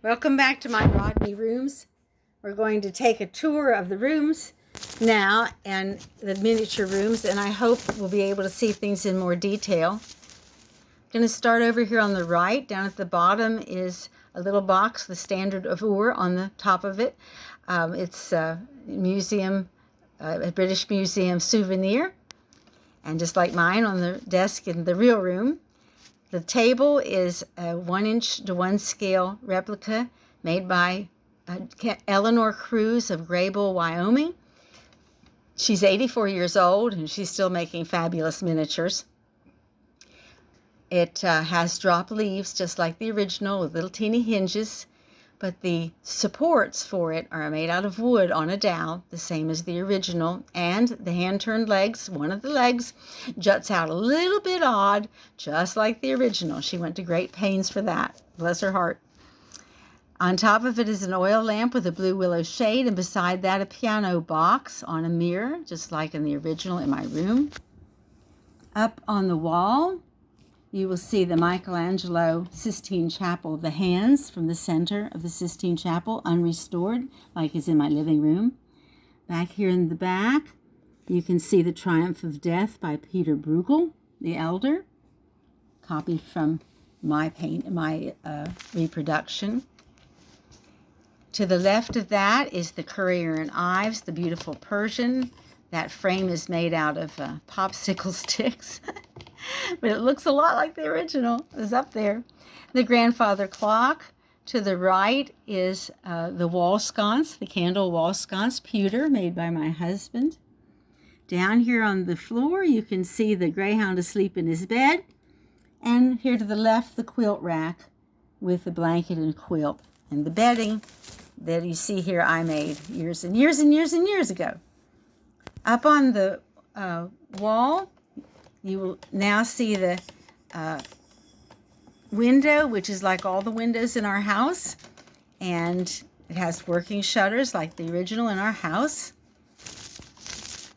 Welcome back to my Rodney Rooms. We're going to take a tour of the rooms now and the miniature rooms, and I hope we'll be able to see things in more detail. I'm going to start over here on the right. Down at the bottom is a little box, the standard of Ur on the top of it. It's a British Museum souvenir. And just like mine on the desk in the real room, the table is a 1-inch to 1 scale replica made by Eleanor Cruz of Graybull, Wyoming. She's 84 years old and she's still making fabulous miniatures. It has drop leaves just like the original with little teeny hinges, but the supports for it are made out of wood on a dowel, the same as the original, and the hand-turned legs, one of the legs, juts out a little bit odd, just like the original. She went to great pains for that, bless her heart. On top of it is an oil lamp with a blue willow shade, and beside that a piano box on a mirror, just like in the original in my room. Up on the wall, you will see the Michelangelo Sistine Chapel, the hands from the center of the Sistine Chapel, unrestored, like is in my living room. Back here in the back, you can see the Triumph of Death by Peter Bruegel, the elder, copied from my reproduction. To the left of that is the Currier and Ives, the beautiful Persian. That frame is made out of popsicle sticks. But it looks a lot like the original. It's up there. The grandfather clock. To the right is the wall sconce, the candle wall sconce, pewter, made by my husband. Down here on the floor, you can see the greyhound asleep in his bed. And here to the left, the quilt rack with the blanket and quilt. And the bedding that you see here I made years and years and years and years ago. Up on the wall, you will now see the window, which is like all the windows in our house. And it has working shutters like the original in our house.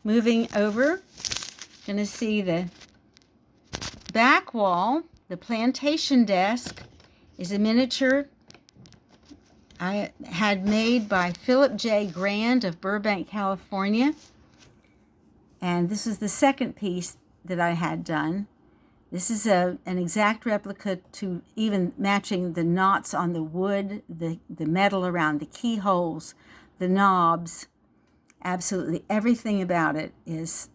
Moving over, going to see the back wall. The plantation desk is a miniature I had made by Philip J. Grand of Burbank, California. And this is the second piece that I had done. This is an exact replica to even matching the knots on the wood, the metal around the keyholes, the knobs. Absolutely everything about it is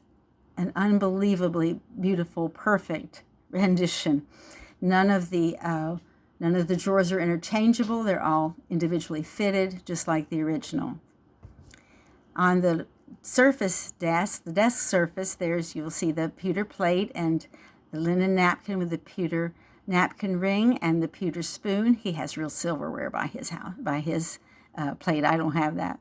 an unbelievably beautiful, perfect rendition. None of the drawers are interchangeable. They're all individually fitted, just like the original. On the surface desk, the desk surface, you'll see the pewter plate and the linen napkin with the pewter napkin ring and the pewter spoon. He has real silverware by his plate. I don't have that.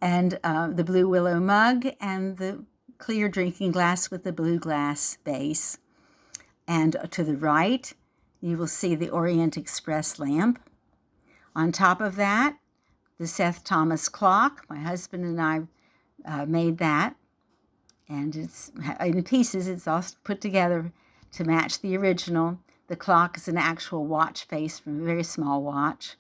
And the blue willow mug and the clear drinking glass with the blue glass base. And to the right, you will see the Orient Express lamp. On top of that, the Seth Thomas clock. My husband and I made that, and it's in pieces. It's all put together to match the original. The clock is an actual watch face from a very small watch.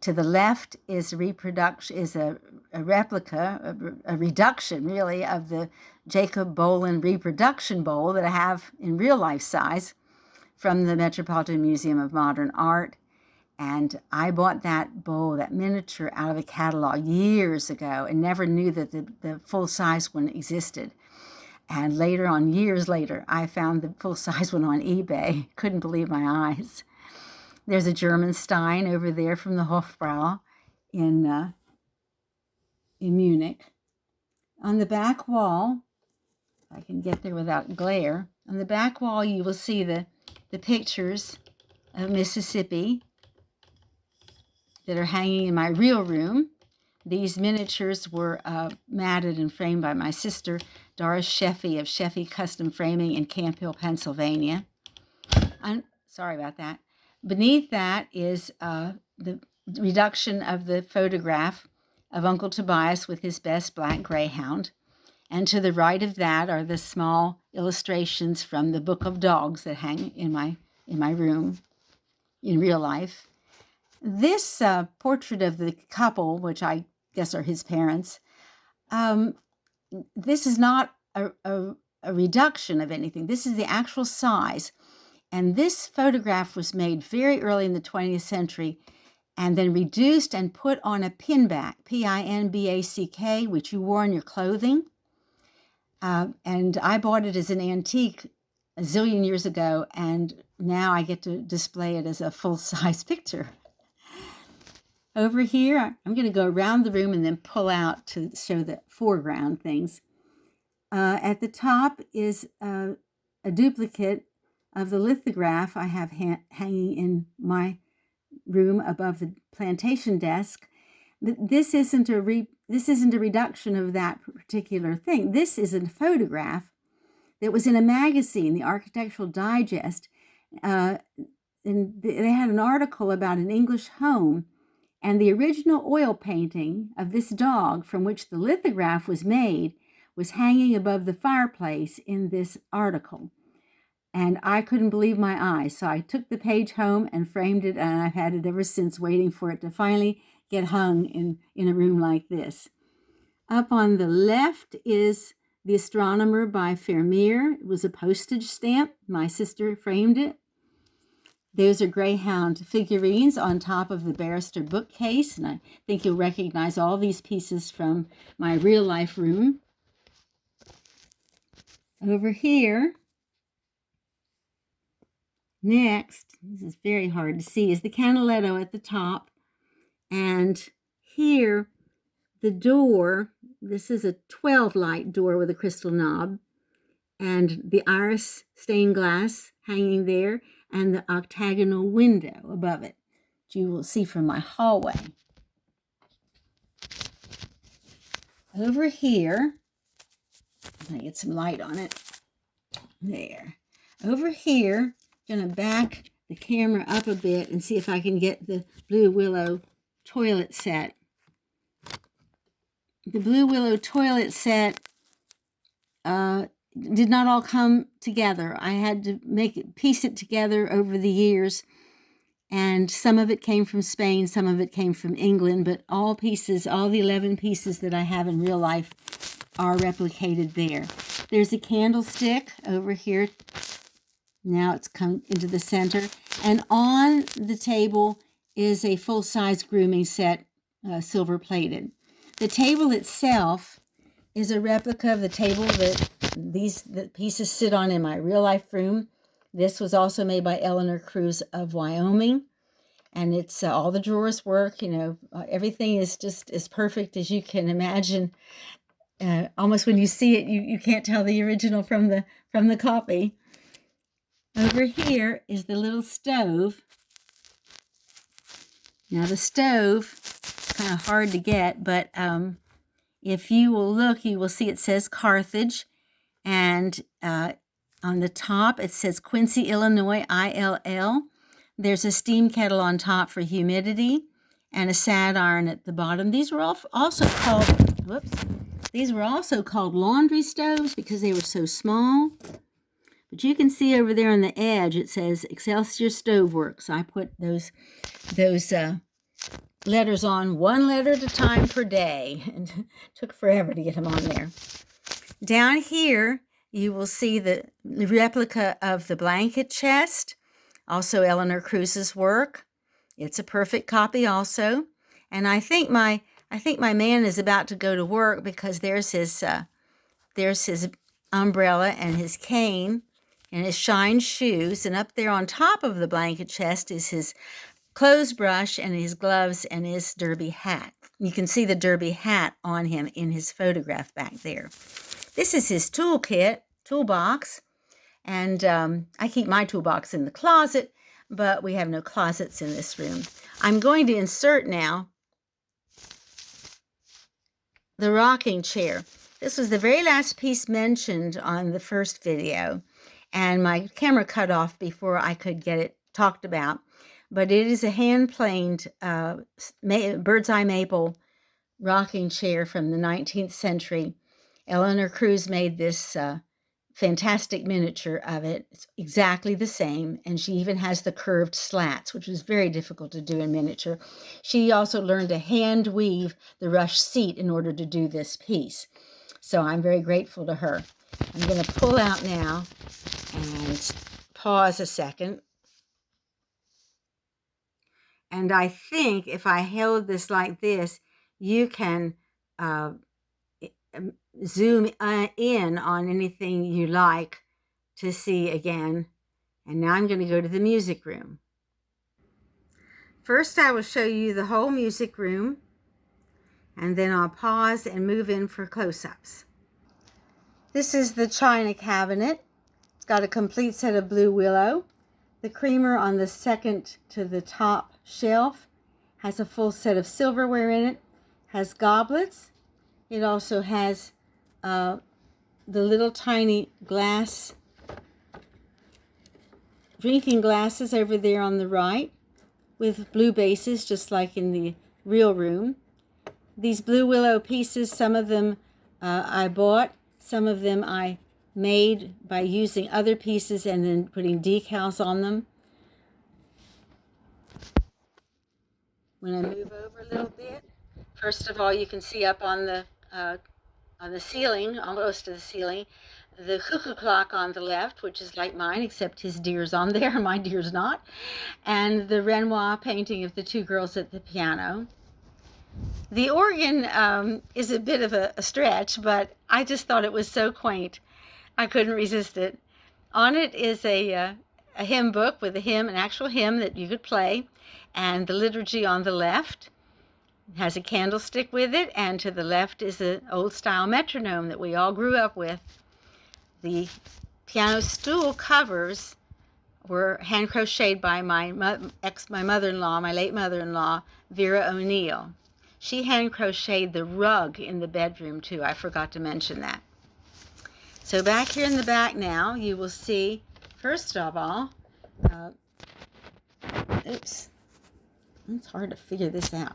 To the left is a replica, a reduction really, of the Jacob Bolin reproduction bowl that I have in real life size from the Metropolitan Museum of Modern Art. And I bought that bowl, that miniature, out of a catalog years ago and never knew that the full-size one existed. And later on, years later, I found the full-size one on eBay. Couldn't believe my eyes. There's a German Stein over there from the Hofbrau in Munich. On the back wall, if I can get there without glare, on the back wall you will see the pictures of Mississippi that are hanging in my real room. These miniatures were matted and framed by my sister, Doris Sheffey of Sheffey Custom Framing in Camp Hill, Pennsylvania. Sorry about that. Beneath that is the reduction of the photograph of Uncle Tobias with his best black greyhound. And to the right of that are the small illustrations from the Book of Dogs that hang in my room in real life. This portrait of the couple, which I guess are his parents, this is not a reduction of anything. This is the actual size. And this photograph was made very early in the 20th century and then reduced and put on a pinback, P-I-N-B-A-C-K, which you wore on your clothing. And I bought it as an antique a zillion years ago, and now I get to display it as a full-size picture. Over here, I'm going to go around the room and then pull out to show the foreground things. At the top is a duplicate of the lithograph I have hanging in my room above the plantation desk. This isn't a reduction of that particular thing. This is a photograph that was in a magazine, the Architectural Digest, and they had an article about an English home, and the original oil painting of this dog from which the lithograph was made was hanging above the fireplace in this article. And I couldn't believe my eyes, so I took the page home and framed it, and I've had it ever since, waiting for it to finally get hung in a room like this. Up on the left is The Astronomer by Vermeer. It was a postage stamp. My sister framed it. Those are Greyhound figurines on top of the Barrister bookcase, and I think you'll recognize all these pieces from my real-life room. Over here, next, this is very hard to see, is the canaletto at the top. And here, the door, this is a 12-light door with a crystal knob, and the iris stained glass hanging there, and the octagonal window above it, which you will see from my hallway. Over here, I'm going to get some light on it. There. Over here, I'm going to back the camera up a bit and see if I can get the Blue Willow toilet set. The Blue Willow toilet set did not all come together. I had to piece it together over the years, and some of it came from Spain, some of it came from England, but all the 11 pieces that I have in real life are replicated there. There's a candlestick over here. Now it's come into the center, and on the table is a full-size grooming set, silver-plated. The table itself is a replica of the table that the pieces sit on in my real-life room. This was also made by Eleanor Cruz of Wyoming, and it's all the drawers work. Everything is just as perfect as you can imagine. Almost when you see it, you can't tell the original from the copy. Over here is the little stove. Now the stove is kind of hard to get, but if you will look, you will see it says Carthage, and on the top it says Quincy, Illinois, ILL. There's a steam kettle on top for humidity, and a sad iron at the bottom. These were also called laundry stoves because they were so small. But you can see over there on the edge it says Excelsior Stoveworks. I put those letters on one letter at a time per day, and it took forever to get them on there. Down here you will see the replica of the blanket chest, also Eleanor Cruz's work. It's a perfect copy also. And I think my man is about to go to work because there's his umbrella and his cane and his shine shoes, and up there on top of the blanket chest is his clothes brush and his gloves and his derby hat. You can see the derby hat on him in his photograph back there. This is his toolbox, and I keep my toolbox in the closet, but we have no closets in this room. I'm going to insert now the rocking chair. This was the very last piece mentioned on the first video, and my camera cut off before I could get it talked about. But it is a hand-planed bird's eye maple rocking chair from the 19th century. Eleanor Cruz made this fantastic miniature of it. It's exactly the same, and she even has the curved slats, which was very difficult to do in miniature. She also learned to hand weave the rush seat in order to do this piece. So I'm very grateful to her. I'm going to pull out now and pause a second. And I think if I held this like this, you can zoom in on anything you like to see again. And now I'm going to go to the music room. First, I will show you the whole music room, and then I'll pause and move in for close-ups. This is the china cabinet. It's got a complete set of blue willow. The creamer on the second to the top shelf has a full set of silverware in it, has goblets. It also has the little tiny glass drinking glasses over there on the right with blue bases, just like in the real room. These blue willow pieces, some of them I bought, some of them I made by using other pieces and then putting decals on them. When I move over a little bit, first of all, you can see up on the ceiling, almost to the ceiling, the cuckoo clock on the left, which is like mine, except his deer's on there, my deer's not, and the Renoir painting of the two girls at the piano. The organ is a bit of a stretch, but I just thought it was so quaint. I couldn't resist it. On it is a hymn book with a hymn, an actual hymn that you could play, and the liturgy on the left. It has a candlestick with it, and to the left is an old-style metronome that we all grew up with. The piano stool covers were hand-crocheted by my mother-in-law, my late mother-in-law, Vera O'Neill. She hand-crocheted the rug in the bedroom, too. I forgot to mention that. So back here in the back now, you will see, first of all, oops, it's hard to figure this out.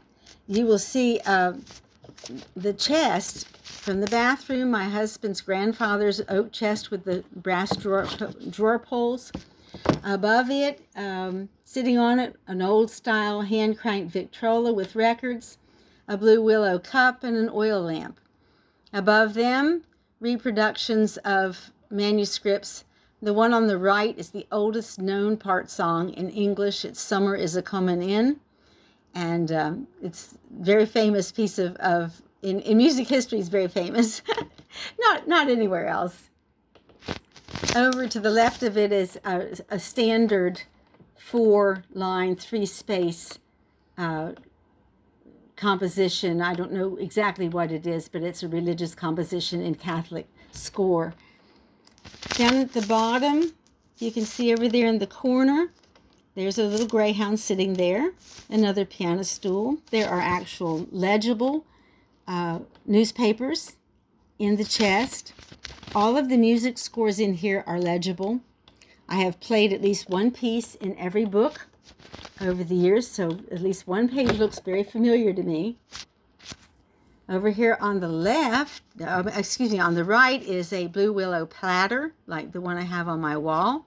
You will see the chest from the bathroom, my husband's grandfather's oak chest with the brass drawer pulls. Above it, sitting on it, an old-style hand-cranked Victrola with records, a blue willow cup, and an oil lamp. Above them, reproductions of manuscripts. The one on the right is the oldest known part song in English. It's Summer is a-Comin' In. And it's a very famous piece of in music history, is very famous. not anywhere else. Over to the left of it is a standard 4-line, 3-space composition. I don't know exactly what it is, but it's a religious composition in Catholic score. Down at the bottom, you can see over there in the corner, there's a little greyhound sitting there, another piano stool. There are actual legible newspapers in the chest. All of the music scores in here are legible. I have played at least one piece in every book over the years, so at least one page looks very familiar to me. Over here on the left, on the right is a blue willow platter, like the one I have on my wall.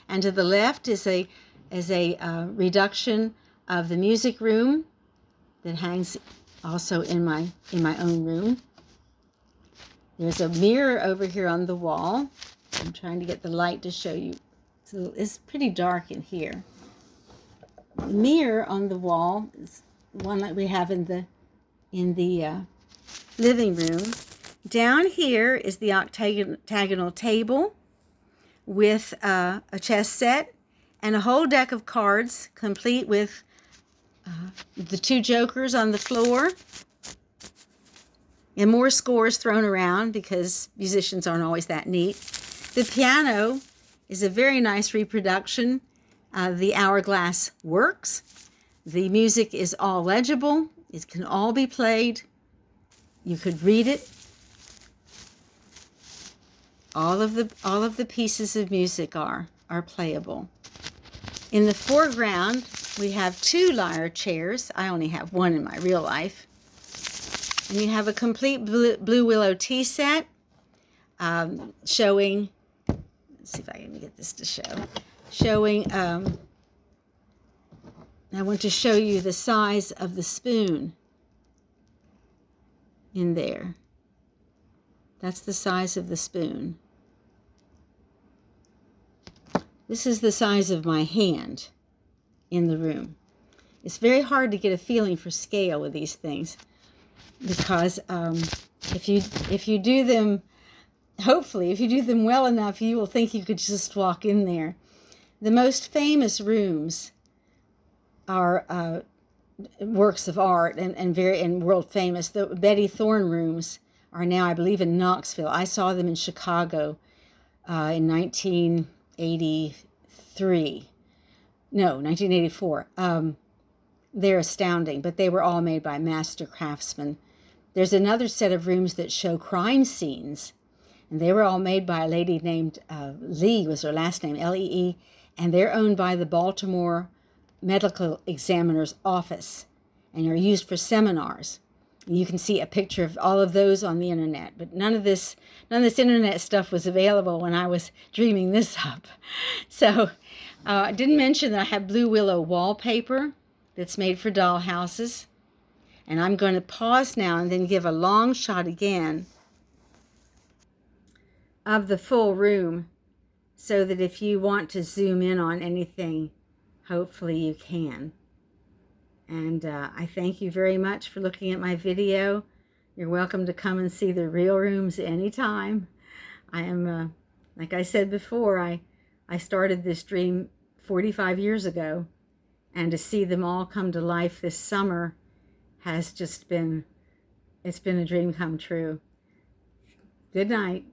And to the left is a reduction of the music room that hangs also in my own room. There's a mirror over here on the wall. I'm trying to get the light to show you. So it's pretty dark in here. The mirror on the wall is one that we have in the living room. Down here is the octagonal table with a chess set and a whole deck of cards, complete with the 2 jokers on the floor, and more scores thrown around because musicians aren't always that neat. The piano is a very nice reproduction. The hourglass works. The music is all legible. It can all be played. You could read it. All of the pieces of music are playable. In the foreground, we have 2 lyre chairs. I only have one in my real life. And you have a complete blue willow tea set showing let's see if I can get this to show. Showing, I want to show you the size of the spoon in there. That's the size of the spoon. This is the size of my hand in the room. It's very hard to get a feeling for scale with these things because if you do them, hopefully, if you do them well enough, you will think you could just walk in there. The most famous rooms are works of art and world famous. The Betty Thorne rooms are now, I believe, in Knoxville. I saw them in Chicago in 1983. No, 1984. They're astounding, but they were all made by master craftsmen. There's another set of rooms that show crime scenes, and they were all made by a lady named Lee, was her last name, Lee, and they're owned by the Baltimore Medical Examiner's Office, and are used for seminars. And you can see a picture of all of those on the internet, but none of this internet stuff was available when I was dreaming this up. So I didn't mention that I have blue willow wallpaper that's made for doll houses. And I'm going to pause now and then give a long shot again of the full room so that if you want to zoom in on anything, hopefully you can. And I thank you very much for looking at my video. You're welcome to come and see the real rooms anytime. I am, like I said before, I started this dream 45 years ago, and to see them all come to life this summer has just been, it's been a dream come true. Good night.